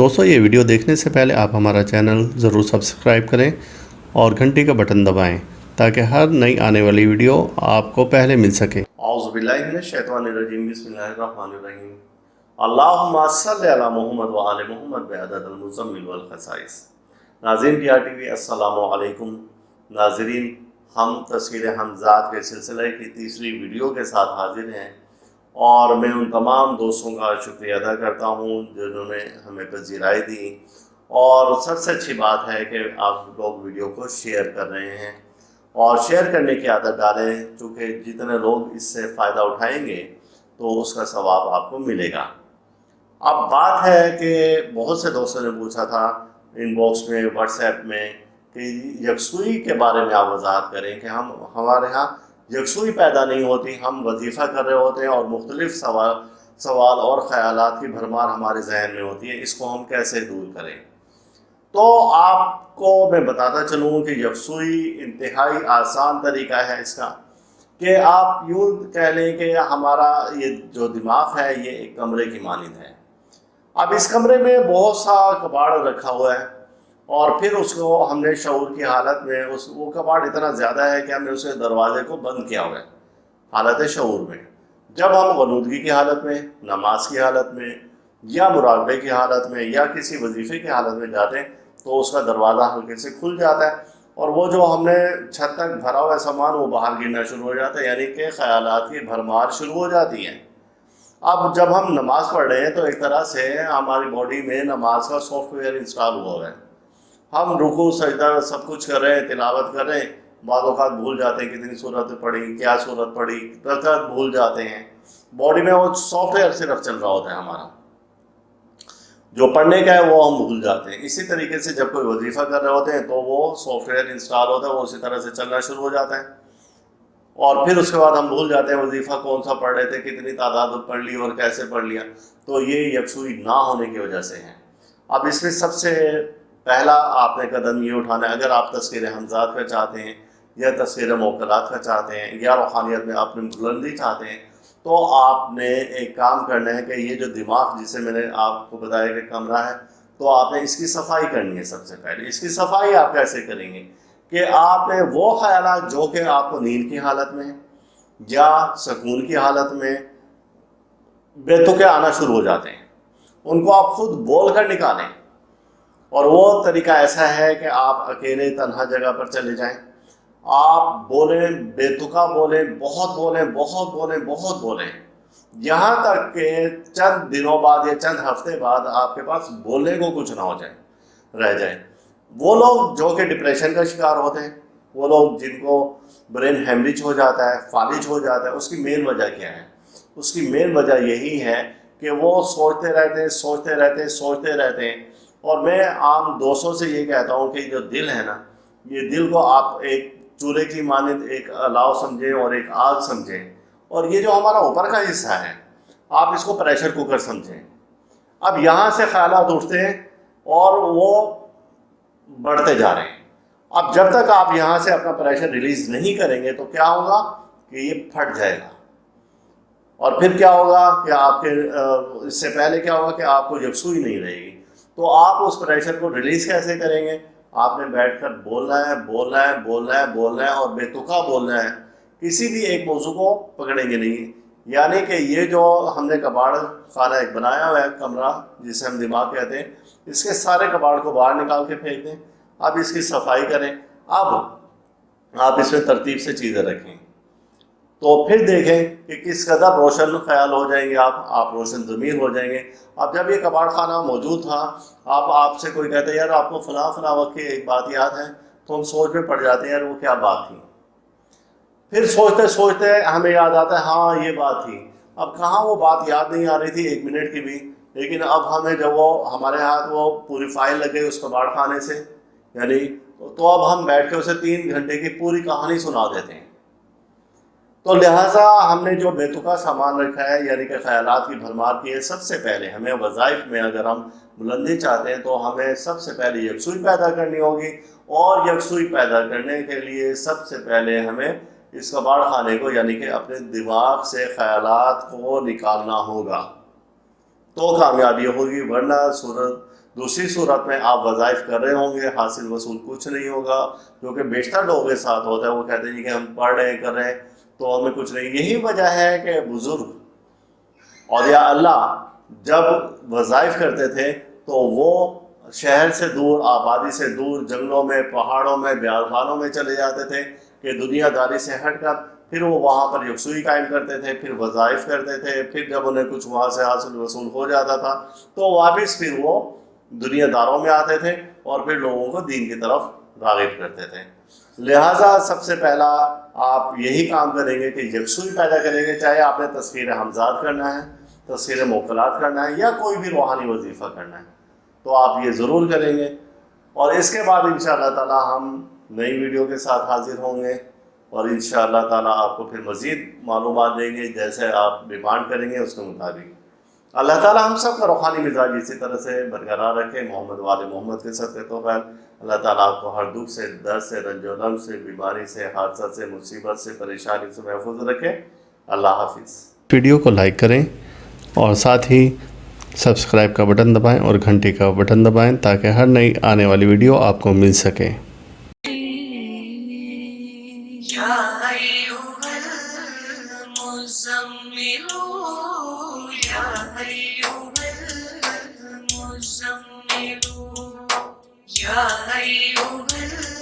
दोस्तों ये वीडियो देखने से पहले आप हमारा चैनल ज़रूर सब्सक्राइब करें और घंटी का बटन दबाएं ताकि हर नई आने वाली वीडियो आपको पहले मिल सके। औज़ु बिल्लाहि मिनश शैतानिर रजीम, बिस्मिल्लाहिर रहमानिर रहीम। अल्लाहुम्मा सल्लि अला मुहम्मद व आले मुहम्मद बिअददिल मुज़म्मिल वल खसाइस। नाज़रीन PRTV अस्सलामु अलैकुम। नाज़रीन, हम तस्वीर हमज़ात के सिलसिले की तीसरी वीडियो के साथ हाजिर हैं और मैं उन तमाम दोस्तों का शुक्रिया अदा करता हूँ जिन्होंने हमें पज़ीराई दी। और सबसे अच्छी बात है कि आप लोग वीडियो को शेयर कर रहे हैं और शेयर करने की आदत डालें, क्योंकि जितने लोग इससे फ़ायदा उठाएंगे तो उसका सवाब आपको मिलेगा। अब बात है कि बहुत से दोस्तों ने पूछा था इनबॉक्स में, व्हाट्सएप में कि यकसुई के बारे में आप वजाहत करें कि हमारे यहाँ यकसुई पैदा नहीं होती, हम वजीफ़ा कर रहे होते हैं और मुख्तलिफ़ सवाल और ख़यालात की भरमार हमारे जहन में होती है, इसको हम कैसे दूर करें। तो आपको मैं बताता चलूँ कि यकसुई इंतहाई आसान तरीका है इसका, कि आप यूँ कह लें कि हमारा ये जो दिमाग है ये एक कमरे की मानिंद है। अब इस कमरे में बहुत सा कबाड़ रखा हुआ है और फिर उसको हमने शऊर की हालत में वो कबाड़ इतना ज़्यादा है कि हमने उसके दरवाजे को बंद किया हुआ है हालत शऊर में। जब हम ग़ुनूदगी की हालत में, नमाज की हालत में या मुराक़बे की हालत में या किसी वजीफ़े की हालत में जाते हैं तो उसका दरवाज़ा हल्के से खुल जाता है और वो जो हमने छत तक भरा हुआ सामान वो बाहर गिरना शुरू हो जाता है, यानी कि ख़यालात की भरमार शुरू हो जाती है। अब जब हम नमाज़ पढ़ रहे हैं तो एक तरह से हमारी बॉडी में नमाज का सॉफ्टवेयर इंस्टॉल हुआ है। हम रुकू सजदा सब कुछ कर रहे हैं, तिलावत कर रहे हैं, बाद औक़ात भूल जाते हैं कितनी सूरत पढ़ी, क्या सूरत पढ़ी, रकात भूल जाते हैं। बॉडी में वो सॉफ्टवेयर सिर्फ चल रहा होता है, हमारा जो पढ़ने का है वो हम भूल जाते हैं। इसी तरीके से जब कोई वजीफ़ा कर रहे होते हैं तो वो सॉफ्टवेयर इंस्टॉल होता है, वो उसी तरह से चलना शुरू हो जाता है और फिर उसके बाद हम भूल जाते हैं वजीफ़ा कौन सा पढ़ रहे थे, कितनी तादाद पढ़ ली और कैसे पढ़ लिया। तो ये यकसुई ना होने की वजह से है। अब इसमें सबसे पहला आपने कदम ये उठाना है, अगर आप तस्कीर हमज़ात का चाहते हैं या तस्कीर मौक़लात का चाहते हैं या रूहानियत में आपने बुलंदी चाहते हैं, तो आपने एक काम करना है कि ये जो दिमाग जिसे मैंने आपको बताया कि कमरा है, तो आपने इसकी सफाई करनी है। सबसे पहले इसकी सफाई आप कैसे करेंगे कि आपने वो ख़यालात जो कि आपको नींद की हालत में या सुकून की हालत में बेतुके आना शुरू हो जाते हैं, उनको आप खुद बोल कर निकालें। और वो तरीका ऐसा है कि आप अकेले तन्हा जगह पर चले जाएं, आप बोलें, बेतुका बोलें, बहुत बोलें, बहुत बोलें, बहुत बोलें, यहाँ तक कि चंद दिनों बाद या चंद हफ्ते बाद आपके पास बोलने को कुछ ना हो जाए, रह जाए। वो लोग जो कि डिप्रेशन का शिकार होते हैं, वो लोग जिनको ब्रेन हेमरेज हो जाता है, फालिज हो जाता है, उसकी मेन वजह क्या है? उसकी मेन वजह यही है कि वो सोचते रहते हैं, सोचते रहते हैं, सोचते रहते हैं। और मैं आम दोस्तों से ये कहता हूँ कि जो दिल है ना, ये दिल को आप एक चूल्हे की मानिंद एक अलाव समझें और एक आग समझें, और ये जो हमारा ऊपर का हिस्सा है आप इसको प्रेशर कुकर समझें। अब यहाँ से ख्यालात उठते हैं और वो बढ़ते जा रहे हैं। अब जब तक आप यहाँ से अपना प्रेशर रिलीज़ नहीं करेंगे तो क्या होगा कि ये फट जाएगा। और फिर क्या होगा कि आपके इससे पहले क्या होगा कि आपको यकसुई नहीं रहेगी। तो आप उस प्रेशर को रिलीज़ कैसे करेंगे? आपने बैठकर बोलना है, बोलना है, बोलना है, बोलना है और बेतुका बोलना है। किसी भी एक मौजू को पकड़ेंगे नहीं। यानी कि ये जो हमने कबाड़ खाना एक बनाया हुआ है, कमरा जिसे हम दिमाग कहते हैं, इसके सारे कबाड़ को बाहर निकाल के फेंक दें। अब इसकी सफाई करें। अब आप इसमें तरतीब से चीज़ें रखें तो फिर देखें कि किस कदर रोशन ख्याल हो जाएंगे, आप रोशन ज़मीर हो जाएंगे। अब जब ये कबाड़ खाना मौजूद था, आपसे कोई कहता है यार आपको फ़लाँ वक्त की एक बात याद है, तो हम सोच में पड़ जाते हैं यार वो क्या बात थी। फिर सोचते सोचते हमें याद आता है हाँ ये बात थी। अब कहाँ वो बात याद नहीं आ रही थी 1 मिनट की भी, लेकिन अब हमें जब वो हमारे हाथ वो पूरी फाइल लग गई उस कबाड़ खाने से, यानी तो अब हम बैठ के उसे 3 घंटे की पूरी कहानी सुना देते हैं। तो लिहाजा हमने जो बेतुका सामान रखा है, यानी कि ख़यालात की भरमार की है, सबसे पहले हमें वज़ाइफ में अगर हम बुलंदी चाहते हैं तो हमें सबसे पहले यकसुई पैदा करनी होगी। और यकसुई पैदा करने के लिए सबसे पहले हमें इस कबाड़ खाने को, यानी कि अपने दिमाग से ख़यालात को निकालना होगा, तो कामयाबी होगी। वरना دوسری صورت میں آپ وظائف کر رہے ہوں گے، حاصل وصول کچھ نہیں ہوگا، کیونکہ بیشتر لوگوں کے ساتھ ہوتا ہے، وہ کہتے ہیں کہ ہم پڑھ رہے ہیں کر رہے ہیں تو ہمیں کچھ نہیں۔ یہی وجہ ہے کہ بزرگ اولیاء اللہ جب وظائف کرتے تھے تو وہ شہر سے دور، آبادی سے دور، جنگلوں میں، پہاڑوں میں، بیابانوں میں چلے جاتے تھے کہ دنیا داری سے ہٹ کر پھر وہ وہاں پر یکسوئی قائم کرتے تھے، پھر وظائف کرتے تھے، پھر جب انہیں کچھ وہاں سے حاصل وصول ہو جاتا تھا تو واپس پھر وہ دنیا داروں میں آتے تھے اور پھر لوگوں کو دین کی طرف راغب کرتے تھے۔ لہٰذا سب سے پہلا آپ یہی کام کریں گے کہ یکسوئی پیدا کریں گے، چاہے آپ نے تذکیر حمزات کرنا ہے، تذکیر موکلات کرنا ہے، یا کوئی بھی روحانی وظیفہ کرنا ہے تو آپ یہ ضرور کریں گے۔ اور اس کے بعد انشاءاللہ تعالی ہم نئی ویڈیو کے ساتھ حاضر ہوں گے، اور انشاءاللہ تعالی آپ کو پھر مزید معلومات دیں گے جیسے آپ ڈیمانڈ کریں گے اس کے مطابق۔ اللہ تعالیٰ ہم سب کا روحانی مزاج اسی طرح سے برقرار رکھے، محمد وال محمد کے صدقے تو خیر۔ اللہ تعالیٰ آپ کو ہر دکھ سے، درد سے، رنج و غم سے، بیماری سے، حادثہ سے، مصیبت سے، پریشانی سے محفوظ رکھے۔ اللہ حافظ۔ ویڈیو کو لائک کریں اور ساتھ ہی سبسکرائب کا بٹن دبائیں اور گھنٹی کا بٹن دبائیں تاکہ ہر نئی آنے والی ویڈیو آپ کو مل سکے۔ یا ایھا المزمل، یا ایھا المزمل، یا ایھا